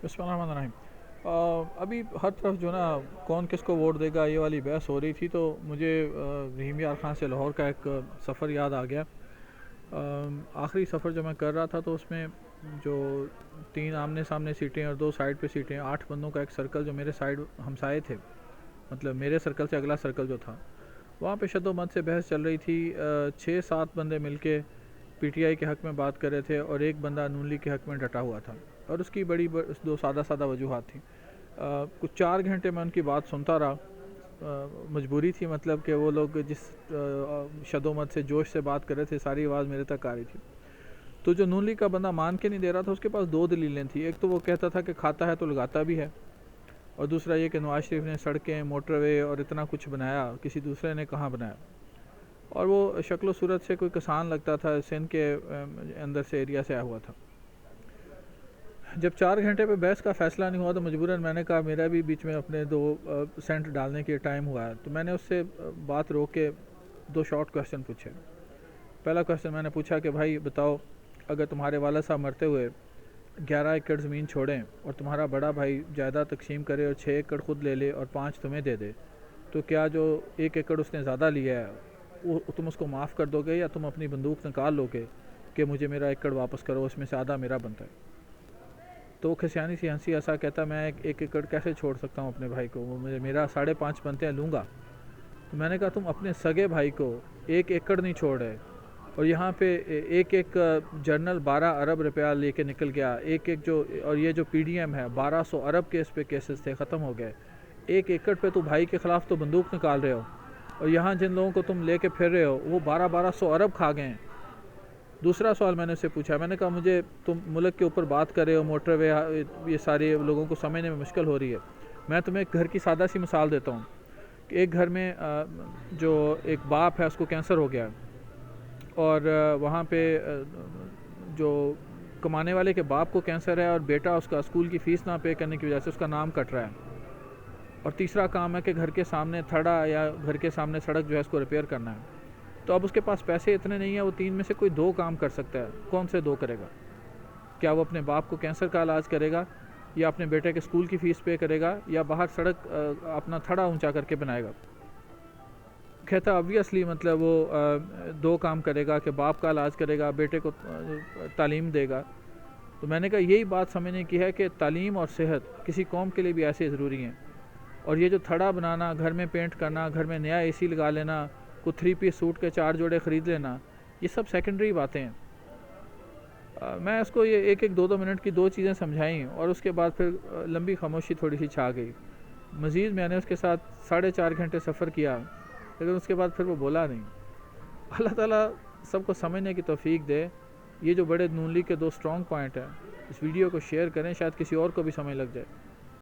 بسم اللہ الرحمن الرحیم۔ ابھی ہر طرف جو نا کون کس کو ووٹ دے گا یہ والی بحث ہو رہی تھی، تو مجھے رحیم یار خان سے لاہور کا ایک سفر یاد آ گیا۔ آخری سفر جو میں کر رہا تھا تو اس میں جو 3 آمنے سامنے سیٹیں اور 2 سائڈ پہ سیٹیں، 8 بندوں کا ایک سرکل جو میرے سائڈ ہمسائے تھے، مطلب میرے سرکل سے اگلا سرکل جو تھا، وہاں پہ شد و مت سے بحث چل رہی تھی۔ 6-7 بندے مل کے پی ٹی آئی کے حق میں بات کر رہے تھے اور ایک بندہ نون لیگ کے حق میں ڈٹا ہوا تھا، اور اس کی بڑی 2 سادہ وجوہات تھیں۔ کچھ 4 گھنٹے میں ان کی بات سنتا رہا، مجبوری تھی، مطلب کہ وہ لوگ جس شد و مت سے جوش سے بات کر رہے تھے ساری آواز میرے تک آ رہی تھی۔ تو جو نون لیگ کا بندہ مان کے نہیں دے رہا تھا، اس کے پاس 2 دلیلیں تھیں۔ ایک تو وہ کہتا تھا کہ کھاتا ہے تو لگاتا بھی ہے، اور دوسرا یہ کہ نواز شریف نے سڑکیں، موٹر وے اور اتنا کچھ بنایا، کسی دوسرے نے کہاں بنایا، اور وہ شکل و صورت سے کوئی کسان لگتا تھا، سندھ کے اندر سے ایریا سے آیا ہوا تھا۔ جب 4 گھنٹے پہ بحث کا فیصلہ نہیں ہوا تو مجبوراً میں نے کہا میرا بھی بیچ میں اپنے 2 سینٹ ڈالنے کے ٹائم ہوا ہے، تو میں نے اس سے بات روک کے 2 شارٹ کویسچن پوچھے۔ پہلا کویسچن میں نے پوچھا کہ بھائی بتاؤ، اگر تمہارے والد صاحب مرتے ہوئے 11 ایکڑ زمین چھوڑیں اور تمہارا بڑا بھائی جائیداد تقسیم کرے اور 6 ایکڑ خود لے لے اور 5 تمہیں دے دے، تو کیا جو 1 ایکڑ اس نے زیادہ لیا ہے وہ تم اس کو معاف کر دو گے، یا تم اپنی بندوق نکال لو گے کہ مجھے میرا ایکڑ واپس کرو، اس میں سے آدھا میرا بنتا ہے؟ تو وہ کھسیانی سی ہنسی ایسا کہتا، میں 1 ایکڑ کیسے چھوڑ سکتا ہوں اپنے بھائی کو، وہ میرا 5.5 بنتے ہیں لوں گا۔ تو میں نے کہا تم اپنے سگے بھائی کو 1 ایکڑ نہیں چھوڑ رہے، اور یہاں پہ ایک جرنل 12 ارب روپیہ لے کے نکل گیا، اور یہ جو پی ڈی ایم ہے 1200 ارب کے اس پہ کیسز تھے، ختم ہو گئے۔ 1 ایکڑ پہ تو بھائی کے خلاف تو بندوق نکال رہے ہو، اور یہاں جن لوگوں کو تم لے کے پھر رہے ہو وہ 1200 ارب کھا گئے ہیں۔ دوسرا سوال میں نے اسے پوچھا، میں نے کہا مجھے تم ملک کے اوپر بات کر رہے ہو، موٹر وے، یہ سارے لوگوں کو سمجھنے میں مشکل ہو رہی ہے۔ میں تمہیں ایک گھر کی سادہ سی مثال دیتا ہوں کہ ایک گھر میں جو ایک باپ ہے اس کو کینسر ہو گیا، اور وہاں پہ جو کمانے والے کے باپ کو کینسر ہے، اور بیٹا اس کا اسکول کی فیس نہ پے کرنے کی وجہ سے اس کا نام کٹ رہا ہے، اور تیسرا کام ہے کہ گھر کے سامنے تھڑا یا گھر کے سامنے سڑک جو ہے اس کو ریپیئر کرنا ہے۔ تو اب اس کے پاس پیسے اتنے نہیں ہیں، وہ 3 میں سے کوئی 2 کام کر سکتا ہے، کون سے 2 کرے گا؟ کیا وہ اپنے باپ کو کینسر کا علاج کرے گا، یا اپنے بیٹے کے اسکول کی فیس پے کرے گا، یا باہر سڑک اپنا تھڑا اونچا کر کے بنائے گا؟ کہتا آبویسلی مطلب وہ 2 کام کرے گا، کہ باپ کا علاج کرے گا، بیٹے کو تعلیم دے گا۔ تو میں نے کہا یہی بات سمجھنے کی ہے کہ تعلیم اور صحت کسی قوم کے لیے بھی ایسے ضروری ہیں، اور یہ جو تھڑا بنانا، گھر میں پینٹ کرنا، گھر میں نیا اے سی لگا لینا، کوئی 3 پیس سوٹ کے 4 جوڑے خرید لینا، یہ سب سیکنڈری باتیں ہیں۔ میں اس کو یہ 1-2 منٹ کی 2 چیزیں سمجھائیں، اور اس کے بعد پھر لمبی خاموشی تھوڑی سی چھا گئی۔ مزید میں نے اس کے ساتھ 4.5 گھنٹے سفر کیا، لیکن اس کے بعد پھر وہ بولا نہیں۔ اللہ تعالیٰ سب کو سمجھنے کی توفیق دے۔ یہ جو بڑے نون لیگ کے 2 سٹرونگ پوائنٹ ہیں، اس ویڈیو کو شیئر کریں، شاید کسی اور کو بھی سمجھ لگ جائے۔